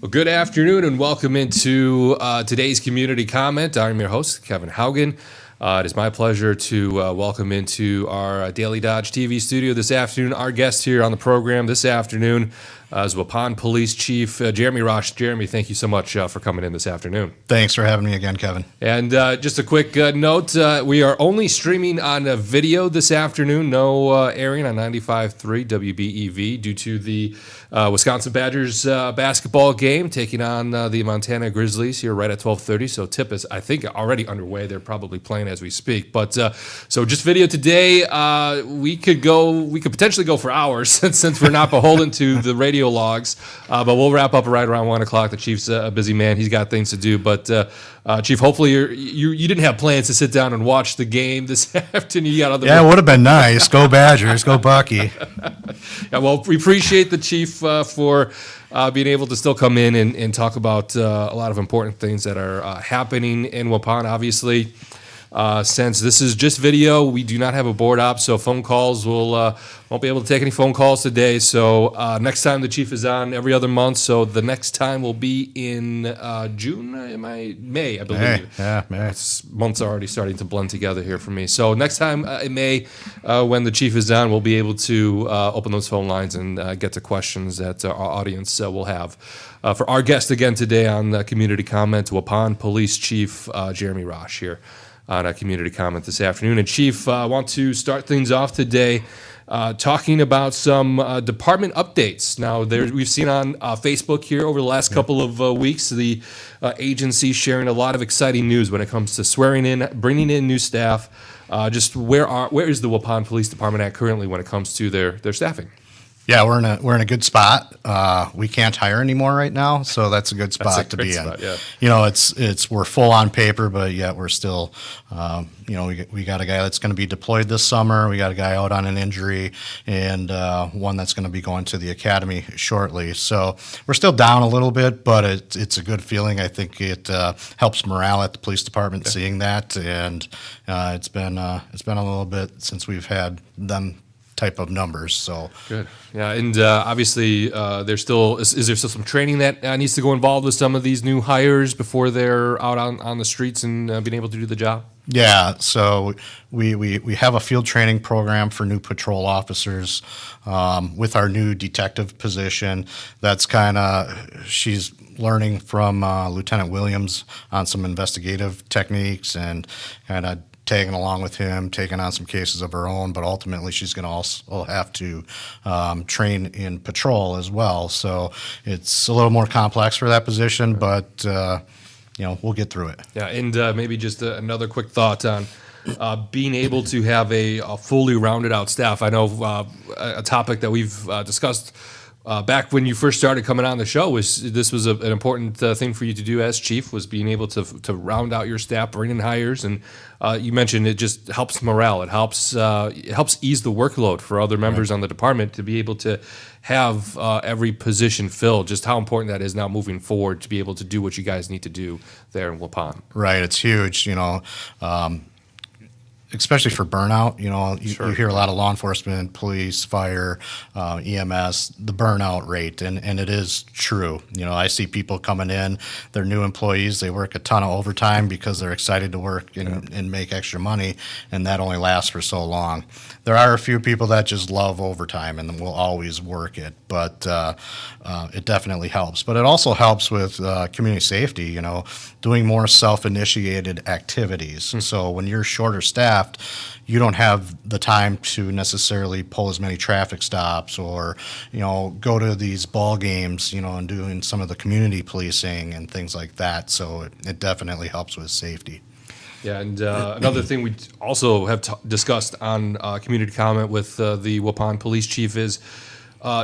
Well, good afternoon and welcome into today's community comment. I'm your host, Kevin Haugen. It is my pleasure to welcome into our Daily Dodge TV studio this afternoon. Our guest here on the program this afternoon is Waupun Police Chief Jeremy Rasch. Jeremy, thank you so much for coming in this afternoon. Thanks for having me again, Kevin. And just a quick note, we are only streaming on video this afternoon, no airing on 95.3 WBEV due to the Wisconsin Badgers basketball game taking on the Montana Grizzlies here right at 12:30. So tip is, I think, already underway. They're probably playing as we speak. But so just video today. We could potentially go for hours since we're not beholden to the radio logs. But we'll wrap up right around 1 o'clock. The Chief's a busy man. He's got things to do. But Chief, hopefully you didn't have plans to sit down and watch the game this afternoon. You got other it would have been nice. Go Badgers. Go Bucky. Yeah, well, we appreciate the Chief for being able to still come in and talk about a lot of important things that are happening in Waupun. Obviously, since this is just video, we do not have a board op, so phone calls won't be able to take any phone calls today. So next time the Chief is on every other month, so the next time will be in June, May, I believe. May. Months are already starting to blend together here for me. So next time in May, when the Chief is on, we'll be able to open those phone lines and get to questions that our audience will have. For our guest again today on Community Comment, Waupun Police Chief Jeremy Rasch here on a Community Comment this afternoon. And Chief, I want to start things off today talking about some department updates. Now, we've seen on Facebook here over the last couple of weeks, the agency sharing a lot of exciting news when it comes to swearing in, bringing in new staff. Just where is the Waupun Police Department at currently when it comes to their staffing? Yeah, we're in a good spot. We can't hire anymore right now, so that's a good spot to be in. Yeah. You know, we're full on paper, but yet we're still, we got a guy that's going to be deployed this summer. We got a guy out on an injury, and one that's going to be going to the academy shortly. So we're still down a little bit, but it's a good feeling. I think it helps morale at the police department seeing that, and it's been a little bit since we've had them type of numbers. So good. Yeah, and obviously there's still is there still some training that needs to go involved with some of these new hires before they're out on the streets and being able to do the job? Yeah, so we have a field training program for new patrol officers with our new detective position. That's she's learning from Lieutenant Williams on some investigative techniques and kind of tagging along with him, taking on some cases of her own, but ultimately she's going to also have to train in patrol as well. So it's a little more complex for that position, but we'll get through it. Yeah, and maybe just another quick thought on being able to have a fully rounded out staff. I know a topic that we've discussed back when you first started coming on the show was an important thing for you to do as chief, was being able to round out your staff, bring in hires, and you mentioned it just helps morale. It helps ease the workload for other members on the department to be able to have every position filled. Just how important that is now moving forward to be able to do what you guys need to do there in Waupun. Right, it's huge. Especially for burnout, you hear a lot of law enforcement, police, fire, EMS, the burnout rate, and it is true. I see people coming in, they're new employees, they work a ton of overtime because they're excited to work and make extra money, and that only lasts for so long. There are a few people that just love overtime and will always work it, but it definitely helps. But it also helps with community safety, doing more self-initiated activies. So when you're shorter staffed, you don't have the time to necessarily pull as many traffic stops or, go to these ball games, and doing some of the community policing and things like that. So it definitely helps with safety. Yeah, and another thing we also have discussed on Community Comment with the Waupun Police Chief is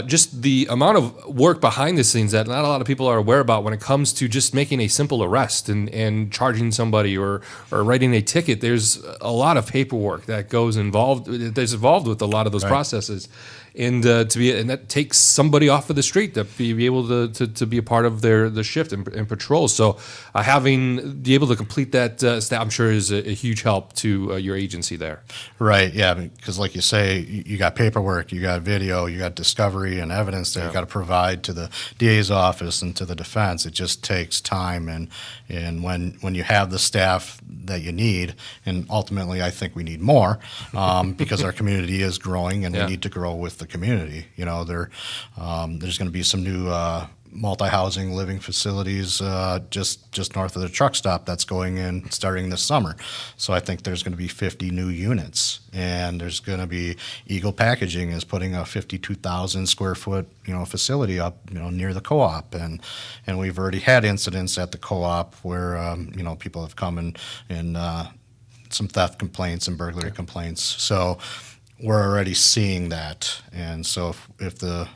just the amount of work behind the scenes that not a lot of people are aware about when it comes to just making a simple arrest and charging somebody or writing a ticket. There's a lot of paperwork that goes involved with a lot of those processes. And that takes somebody off of the street to be able to be a part of the shift and patrol. So be able to complete that staff, I'm sure, is a huge help to your agency there. Right. Yeah. Because like you say, you got paperwork, you got video, you got discussion discovery and evidence that you got to provide to the DA's office and to the defense. It just takes time, and when you have the staff that you need, and ultimately I think we need more, because our community is growing and we need to grow with the community. You know, there's going to be some new multi-housing living facilities just north of the truck stop that's going in starting this summer. So I think there's going to be 50 new units, and there's going to be Eagle Packaging is putting a 52,000 square foot facility up near the co-op, and we've already had incidents at the co-op where people have come and some theft complaints and burglary complaints. So we're already seeing that, and so if the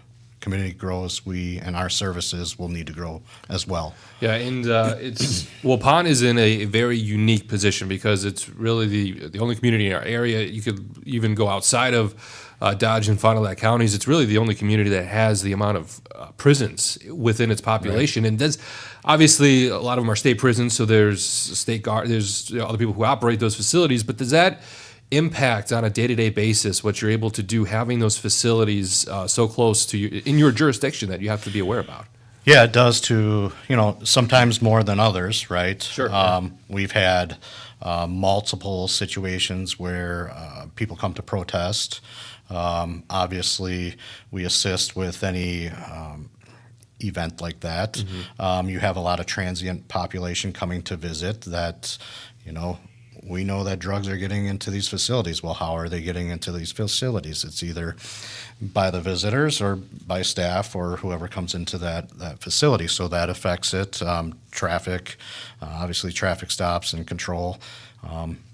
community grows, we and our services will need to grow as well. Yeah, and Waupun is in a very unique position because it's really the only community in our area. You could even go outside of Dodge and Fond du Lac counties. It's really the only community that has the amount of prisons within its population, and there's obviously a lot of them are state prisons. So there's state guard, there's other people who operate those facilities. But does that impact on a day-to-day basis what you're able to do having those facilities so close to you in your jurisdiction that you have to be aware about? Yeah, it does to, sometimes more than others, right? Sure. We've had multiple situations where people come to protest. Obviously, we assist with any event like that. Mm-hmm. You have a lot of transient population coming to visit that, we know that drugs are getting into these facilities. Well, how are they getting into these facilities? It's either by the visitors or by staff or whoever comes into that facility. So that affects it. Traffic, obviously traffic stops and control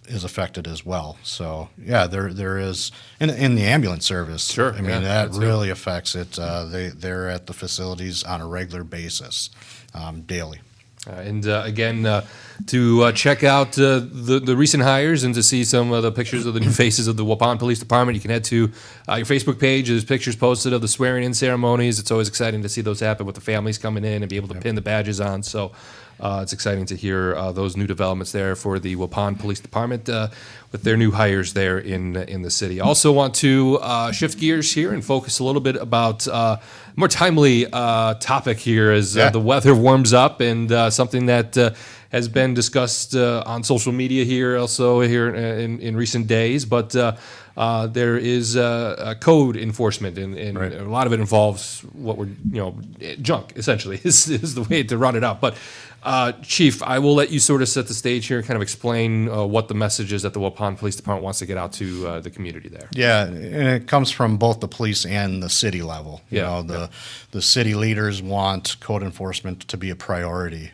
is affected as well. So, yeah, there is, in the ambulance service, sure, I mean, that really affects it. They're at the facilities on a regular basis, daily. And again, to check out the recent hires and to see some of the pictures of the new faces of the Waupun Police Department, you can head to your Facebook page. There's pictures posted of the swearing-in ceremonies. It's always exciting to see those happen with the families coming in and be able to pin the badges on. So it's exciting to hear those new developments there for the Waupun Police Department with their new hires there in the city. Also want to shift gears here and focus a little bit about more timely topic here as the weather warms up, and something that has been discussed on social media here, also here in recent days. But there is code enforcement, and right. a lot of it involves what we're junk essentially is the way to run it up. But Chief, I will let you sort of set the stage here and kind of explain what the message is that the Waupun Police Department wants to get out to the community there. Yeah, and it comes from both the police and the city level. The city leaders want code enforcement to be a priority.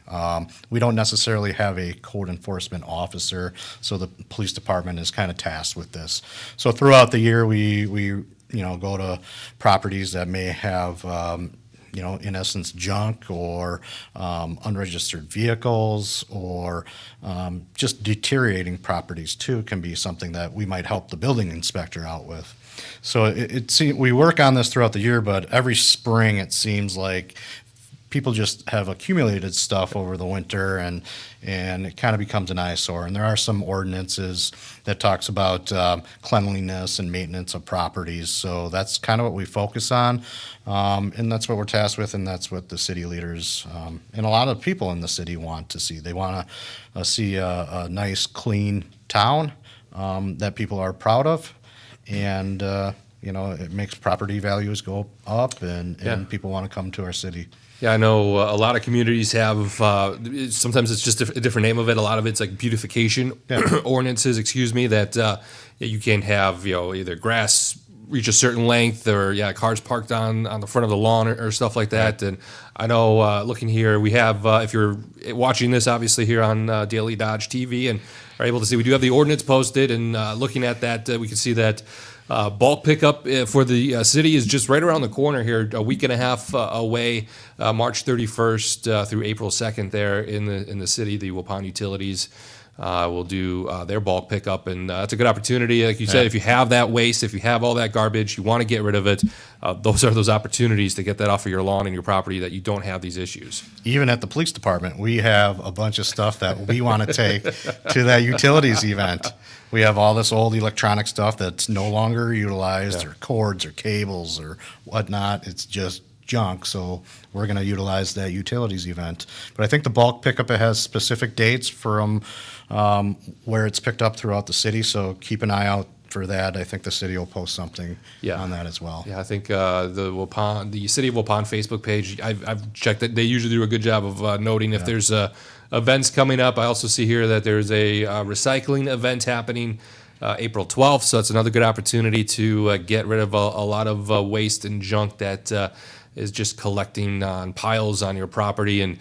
We don't necessarily have a code enforcement officer, so the police department is kind of tasked with this. So throughout the year, we go to properties that may have in essence, junk or unregistered vehicles or just deteriorating properties too can be something that we might help the building inspector out with. So we work on this throughout the year, but every spring it seems like people just have accumulated stuff over the winter, and it kind of becomes an eyesore. And there are some ordinances that talks about cleanliness and maintenance of properties. So that's kind of what we focus on, and that's what we're tasked with, and that's what the city leaders and a lot of people in the city want to see. They want to see a nice, clean town that people are proud of, and it makes property values go up, and people want to come to our city. Yeah, I know a lot of communities have, sometimes it's just a different name of it. A lot of it's like beautification ordinances, that you can't have, either grass reach a certain length or, cars parked on the front of the lawn or stuff like that. And I know looking here, we have, if you're watching this, obviously here on Daily Dodge TV and are able to see, we do have the ordinance posted, and looking at that, we can see that bulk pickup for the city is just right around the corner here, a week and a half away, March 31st through April 2nd there in the city. The Waupun Utilities will do their bulk pickup, and that's a good opportunity. Like you said, if you have that waste, if you have all that garbage, you want to get rid of it, those are those opportunities to get that off of your lawn and your property that you don't have these issues. Even at the police department, we have a bunch of stuff that we want to take to that utilities event. we have all this old electronic stuff that's no longer utilized, or cords or cables or whatnot. It's just junk, so we're going to utilize that utilities event. But I think the bulk pickup, it has specific dates from where it's picked up throughout the city, so keep an eye out for that. I think the city will post something on that as well. Yeah, I think the City of Waupun Facebook page, I've checked it. They usually do a good job of noting if there's events coming up. I also see here that there's a recycling event happening April 12th, so it's another good opportunity to get rid of a lot of waste and junk that is just collecting on piles on your property. And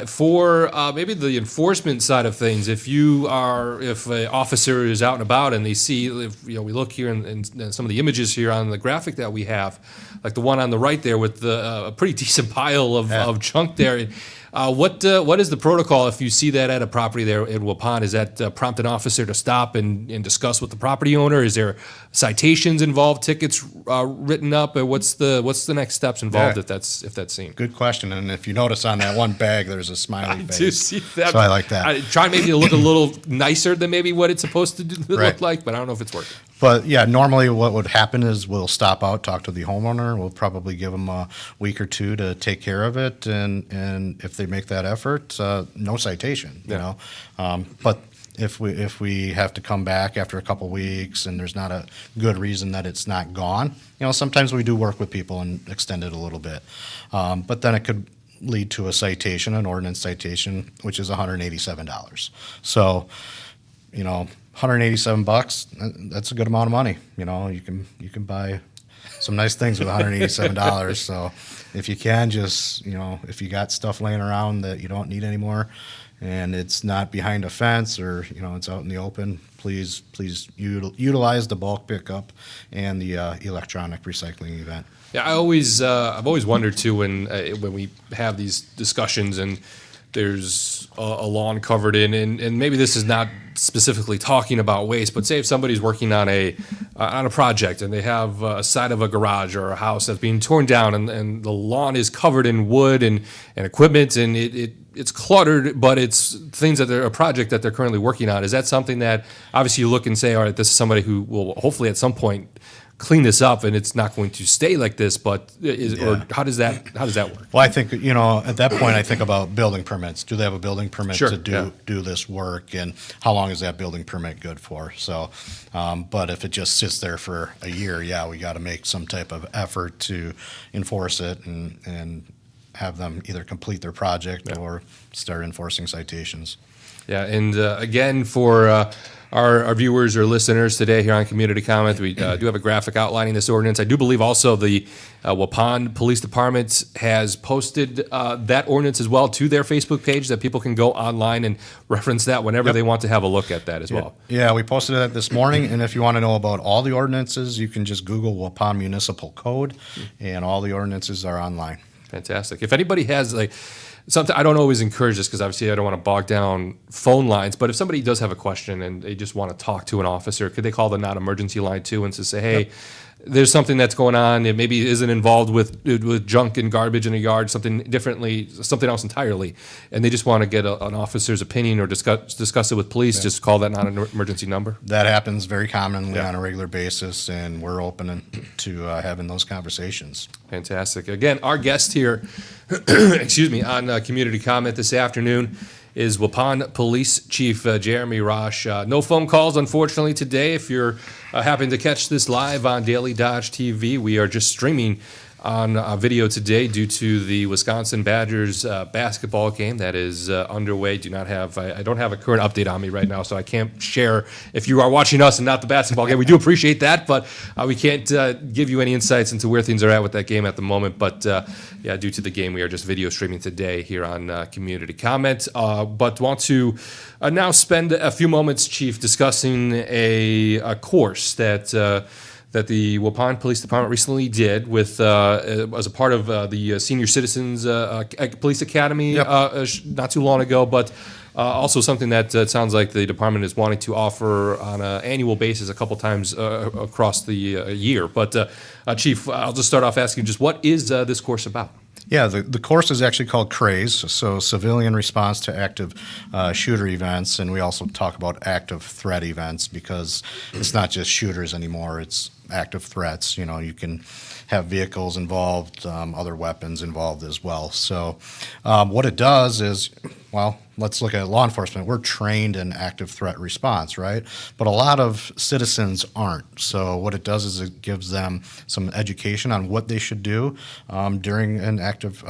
for maybe the enforcement side of things, if an officer is out and about and they see, we look here in some of the images here on the graphic that we have, like the one on the right there with a pretty decent pile of junk there. What is the protocol if you see that at a property there in Waupun? Is that prompt an officer to stop and discuss with the property owner? Is there citations involved, tickets written up, or what's the next steps involved if that's seen? Good question. And if you notice on that one bag, there's a smiley face. I do see that. So I like that. I try maybe to look a little nicer than maybe what it's supposed to look like, but I don't know if it's working. But yeah, normally what would happen is we'll stop out, talk to the homeowner. We'll probably give them a week or two to take care of it, and if they make that effort, no citation. You know, but if we have to come back after a couple weeks and there's not a good reason that it's not gone, sometimes we do work with people and extend it a little bit. But then it could lead to a citation, an ordinance citation, which is $187. So, $187, that's a good amount of money. You can buy some nice things with $187. So if you can, just, if you got stuff laying around that you don't need anymore and it's not behind a fence or, it's out in the open, please utilize the bulk pickup and the electronic recycling event. Yeah, I've always wondered too when we have these discussions and there's a lawn covered in, and maybe this is not specifically talking about waste, but say if somebody's working on a project and they have a side of a garage or a house that's being torn down and the lawn is covered in wood and equipment and it's cluttered, but it's things that a project that they're currently working on. Is that something that obviously you look and say, all right, this is somebody who will hopefully at some point clean this up and it's not going to stay like this, but or how does that work? Well, I think, at that point I think about building permits. Do they have a building permit to do this work, and how long is that building permit good for? So, but if it just sits there for a year, we got to make some type of effort to enforce it and have them either complete their project or start enforcing citations. Yeah, and again, for our viewers or listeners today here on Community Comment, we do have a graphic outlining this ordinance. I do believe also the Waupun Police Department has posted that ordinance as well to their Facebook page that people can go online and reference that whenever they want to have a look at that as well. Yeah, we posted that this morning, and if you want to know about all the ordinances, you can just Google Waupun Municipal Code, and all the ordinances are online. Fantastic. If anybody has something, I don't always encourage this because obviously I don't want to bog down phone lines, but if somebody does have a question and they just want to talk to an officer, could they call the non-emergency line too and to say, hey, there's something that's going on, it maybe isn't involved with junk and garbage in a yard, something else entirely, and they just want to get an officer's opinion or discuss it with police, just call that non-emergency number? That happens very commonly on a regular basis, and we're open to having those conversations. Fantastic. Again, our guest here, excuse me, on Community Comment this afternoon is Waupun Police Chief Jeremy Rasch. No phone calls, unfortunately, today. If you're happen to catch this live on Daily Dodge TV, we are just streaming on video today due to the Wisconsin Badgers basketball game that is underway. I don't have a current update on me right now, so I can't share if you are watching us and not the basketball game. We do appreciate that, but we can't give you any insights into where things are at with that game at the moment. But due to the game, we are just video streaming today here on Community Comment. But want to now spend a few moments, Chief, discussing a course that the Waupun Police Department recently did with as a part of the Senior Citizens Police Academy not too long ago, but also something that sounds like the department is wanting to offer on an annual basis a couple times across the year. But Chief, I'll just start off asking just what is this course about? Yeah, the course is actually called CRAZE, so Civilian Response to Active Shooter Events, and we also talk about active threat events because it's not just shooters anymore, it's active threats. You know, you can have vehicles involved, other weapons involved as well. So what it does is, well, let's look at law enforcement. We're trained in active threat response, right? But a lot of citizens aren't. So what it does is it gives them some education on what they should do during an active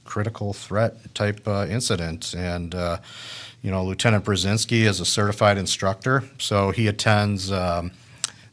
critical threat type incident. And, you know, Lieutenant Brzezinski is a certified instructor, so he attends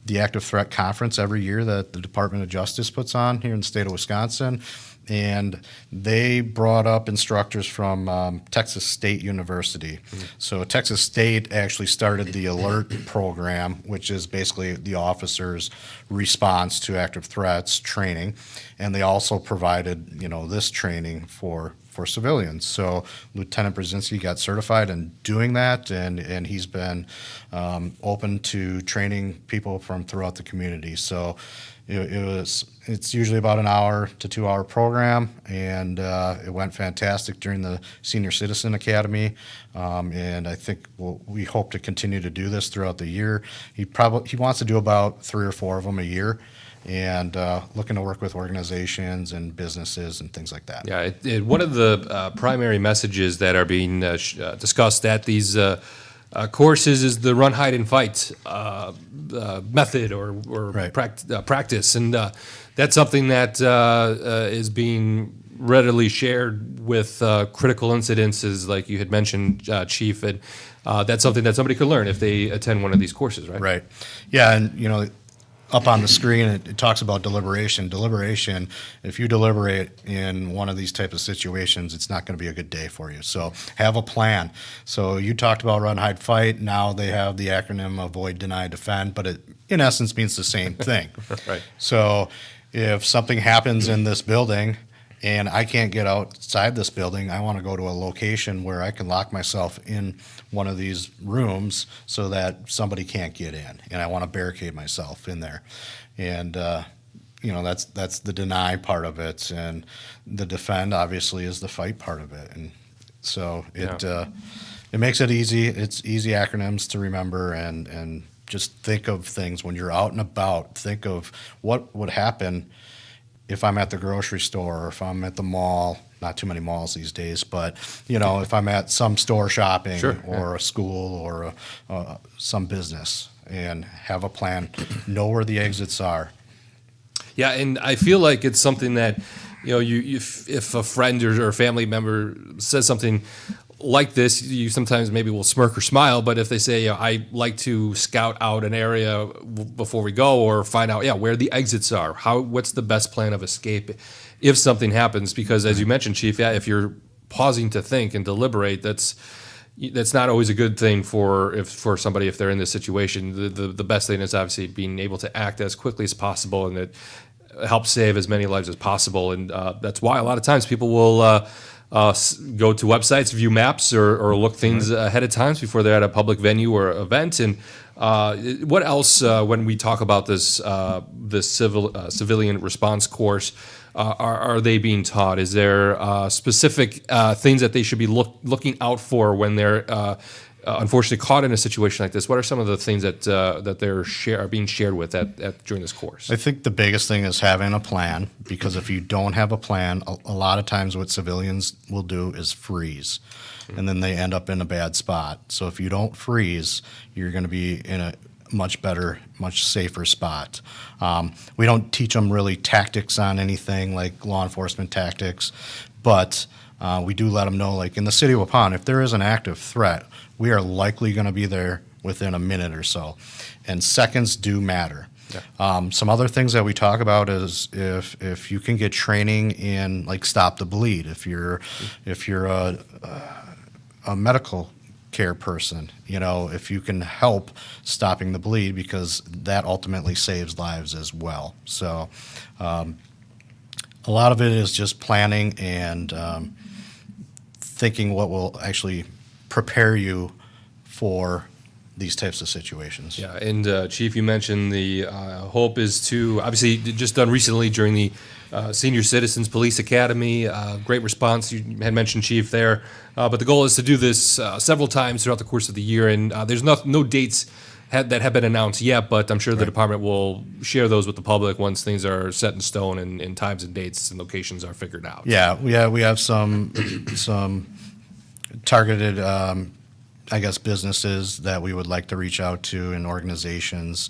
the Active Threat Conference every year that the Department of Justice puts on here in the state of Wisconsin. And they brought up instructors from Texas State University. Mm-hmm. So Texas State actually started the ALERT program, which is basically the officers' response to active threats training. And they also provided, you know, this training for civilians. So Lieutenant Brzezinski got certified in doing that, and he's been open to training people from throughout the community. So it's usually about an hour to 2 hour program, and it went fantastic during the Senior Citizen Academy. And I think we hope to continue to do this throughout the year. He wants to do about 3 or 4 of them a year, and looking to work with organizations and businesses and things like that. Yeah, one of the primary messages that are being discussed at these courses is the run, hide, and fight method or Right. practice, and that's something that is being readily shared with critical incidences, like you had mentioned, Chief, and that's something that somebody could learn if they attend one of these courses, right? Right. Yeah, and you know, up on the screen it talks about deliberation. Deliberation, if you deliberate in one of these type of situations, it's not going to be a good day for you. So have a plan. So you talked about run, hide, fight. Now they have the acronym avoid, deny, defend, but it in essence means the same thing. Right. So if something happens in this building and I can't get outside this building, I want to go to a location where I can lock myself in one of these rooms so that somebody can't get in, and I want to barricade myself in there. And you know, that's the deny part of it, and the defend obviously is the fight part of it. And so it makes it easy. It's easy acronyms to remember, and just think of things when you're out and about. Think of what would happen if I'm at the grocery store or if I'm at the mall. Not too many malls these days, but you know, if I'm at some store shopping, Sure, or a school or some business, and have a plan, know where the exits are. Yeah, and I feel like it's something that, you know, if a friend or family member says something like this, you sometimes maybe will smirk or smile, but if they say, you know, I like to scout out an area before we go, or find out, where the exits are, what's the best plan of escape if something happens, because as you mentioned, Chief, if you're pausing to think and deliberate, that's not always a good thing for somebody if they're in this situation. The best thing is obviously being able to act as quickly as possible, and it helps save as many lives as possible. And that's why a lot of times people will go to websites, view maps, or look things ahead of time before they're at a public venue or event. And what else, when we talk about this civilian response course, are they being taught? Is there specific things that they should be looking out for when they're unfortunately caught in a situation like this? What are some of the things that are being shared with during this course? I think the biggest thing is having a plan, because if you don't have a plan, a lot of times what civilians will do is freeze, and then they end up in a bad spot. So if you don't freeze, you're going to be in a much better, much safer spot. We don't teach them really tactics on anything like law enforcement tactics, but we do let them know, like in the city of Waupun, if there is an active threat, we are likely going to be there within a minute or so, and seconds do matter. Yeah. Some other things that we talk about is if you can get training in like stop the bleed, if you're a medical care person, you know, if you can help stopping the bleed, because that ultimately saves lives as well. So a lot of it is just planning and thinking what will actually prepare you for these types of situations. Yeah, and Chief, you mentioned the hope is to, obviously just done recently during the Senior Citizens Police Academy. Great response. You had mentioned, Chief, there. But the goal is to do this several times throughout the course of the year, and there's no dates that have been announced yet, but I'm sure the department will share those with the public once things are set in stone and times and dates and locations are figured out. Yeah, we have some targeted, I guess, businesses that we would like to reach out to and organizations.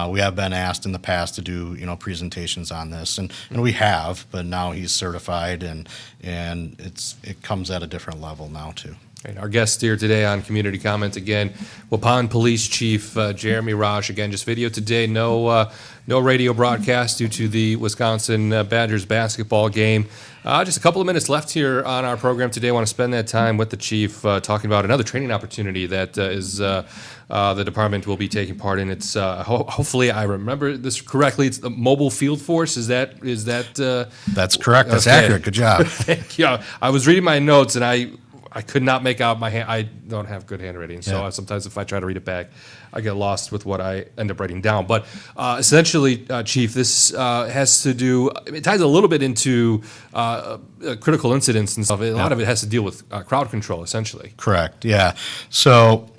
We have been asked in the past to do, presentations on this, and we have, but now he's certified, and it comes at a different level now too. And our guest here today on Community Comment, again, Waupun Police Chief Jeremy Rasch. Again, just video today, no radio broadcast due to the Wisconsin Badgers basketball game. Just a couple of minutes left here on our program today. I want to spend that time with the Chief talking about another training opportunity that is the department will be taking part in. It's hopefully I remember this correctly. It's the Mobile Field Force. Is that? That's correct. That's okay. accurate. Good job. Thank you. I was reading my notes and I could not make out my hand. I don't have good handwriting, so sometimes if I try to read it back, I get lost with what I end up writing down. But essentially, Chief, this has to do. It ties a little bit into critical incidents and stuff. A lot of it has to deal with crowd control, essentially. Correct. Yeah. So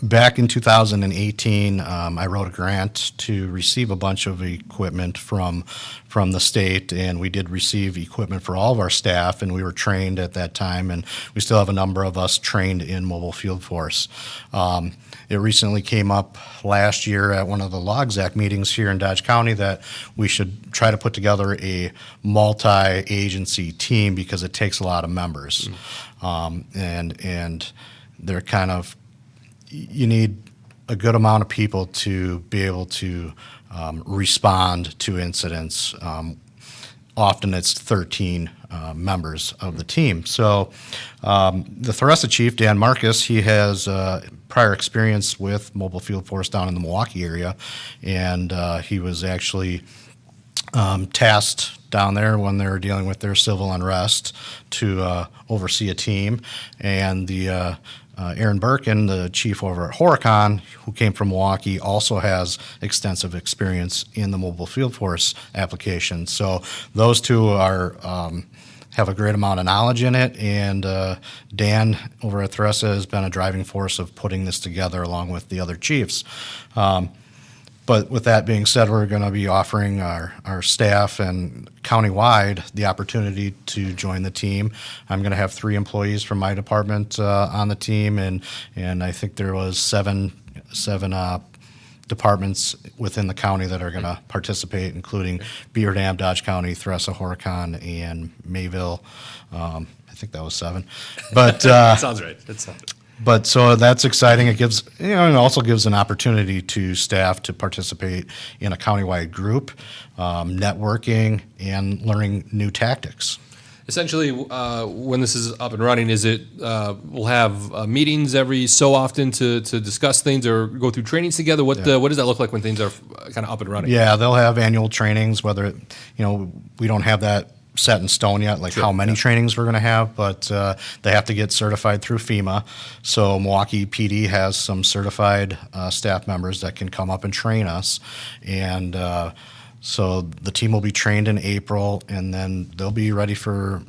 back in 2018, I wrote a grant to receive a bunch of equipment from the state, and we did receive equipment for all of our staff, and we were trained at that time, and we still have a number of us trained in Mobile Field Force. It recently came up last year at one of the LOGSAC meetings here in Dodge County that we should try to put together a multi-agency team because it takes a lot of members, and they're kind of, you need a good amount of people to be able to respond to incidents. Often it's 13 members of the team. So the Thresa Chief, Dan Marcus, he has prior experience with Mobile Field Force down in the Milwaukee area, and he was actually tasked down there when they were dealing with their civil unrest to oversee a team. And the Aaron Birkin, the chief over at Horicon, who came from Milwaukee, also has extensive experience in the Mobile Field Force application. So those two are have a great amount of knowledge in it, and Dan over at Thresa has been a driving force of putting this together along with the other chiefs. But with that being said, we're going to be offering our staff and countywide the opportunity to join the team. I'm going to have 3 employees from my department on the team, and I think there was seven departments within the county that are going to participate, including Beaver Dam, Dodge County, Thresa, Horicon, and Mayville. I think that was 7. But Sounds right. That sounds right. But so that's exciting. It gives, it also gives an opportunity to staff to participate in a countywide group, networking, and learning new tactics. Essentially, when this is up and running, is it we'll have meetings every so often to discuss things or go through trainings together? What does that look like when things are kind of up and running? Yeah, they'll have annual trainings. Whether we don't have that set in stone yet, like how many trainings we're going to have, but they have to get certified through FEMA. So Milwaukee PD has some certified staff members that can come up and train us, and so the team will be trained in April, and then they'll be ready for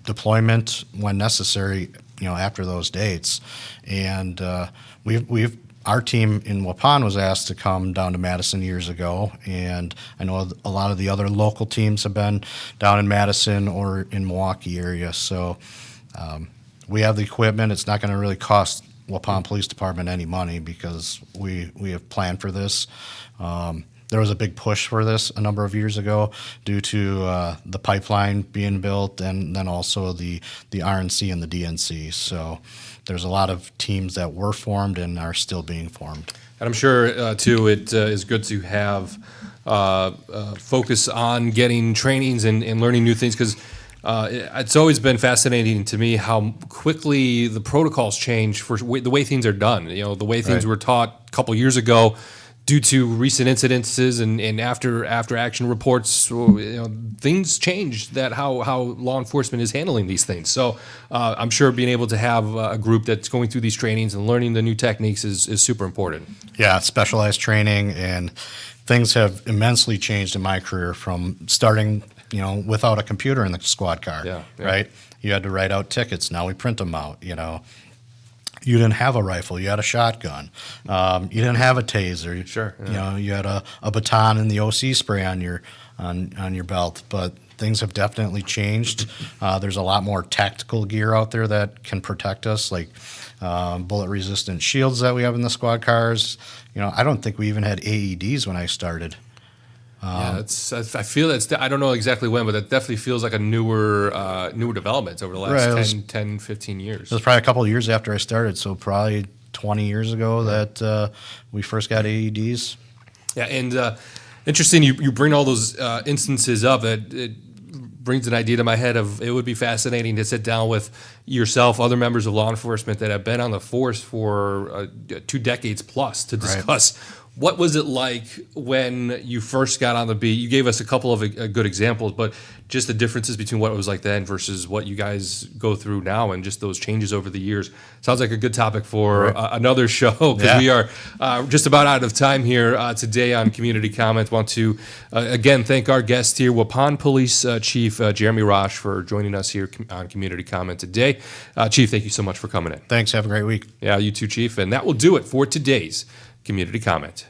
deployment when necessary, after those dates. And our team in Waupun was asked to come down to Madison years ago, and I know a lot of the other local teams have been down in Madison or in Milwaukee area. So we have the equipment. It's not going to really cost Waupun Police Department any money because we have planned for this. There was a big push for this a number of years ago due to the pipeline being built, and then also the RNC and the DNC. So there's a lot of teams that were formed and are still being formed. And I'm sure, too, it is good to have focus on getting trainings and learning new things, because it's always been fascinating to me how quickly the protocols change for the way things are done. The way things were taught a couple years ago due to recent incidences and after action reports, things change that how law enforcement is handling these things. So I'm sure being able to have a group that's going through these trainings and learning the new techniques is super important. Yeah, specialized training, and things have immensely changed in my career from starting, without a computer in the squad car. Yeah. Right? You had to write out tickets. Now we print them out. You didn't have a rifle. You had a shotgun. You didn't have a taser. Sure. Yeah. You had a baton and the OC spray on your belt. But things have definitely changed. There's a lot more tactical gear out there that can protect us, like bullet-resistant shields that we have in the squad cars. I don't think we even had AEDs when I started. I feel I don't know exactly when, but that definitely feels like a newer development over the last 10, 15 years. It was probably a couple of years after I started, so probably 20 years ago that we first got AEDs. Yeah, and interesting, you bring all those instances up. It brings an idea to my head of it would be fascinating to sit down with yourself, other members of law enforcement that have been on the force for 2 decades plus to discuss what was it like when you first got on the beat. You gave us a couple of good examples, but just the differences between what it was like then versus what you guys go through now and just those changes over the years. Sounds like a good topic for another show, because we are just about out of time here today on Community Comment. Want to again thank our guest here, Waupun Police Chief Jeremy Rasch, for joining us here on Community Comment today. Chief, thank you so much for coming in. Thanks. Have a great week. Yeah, you too, Chief. And that will do it for today's Community Comment.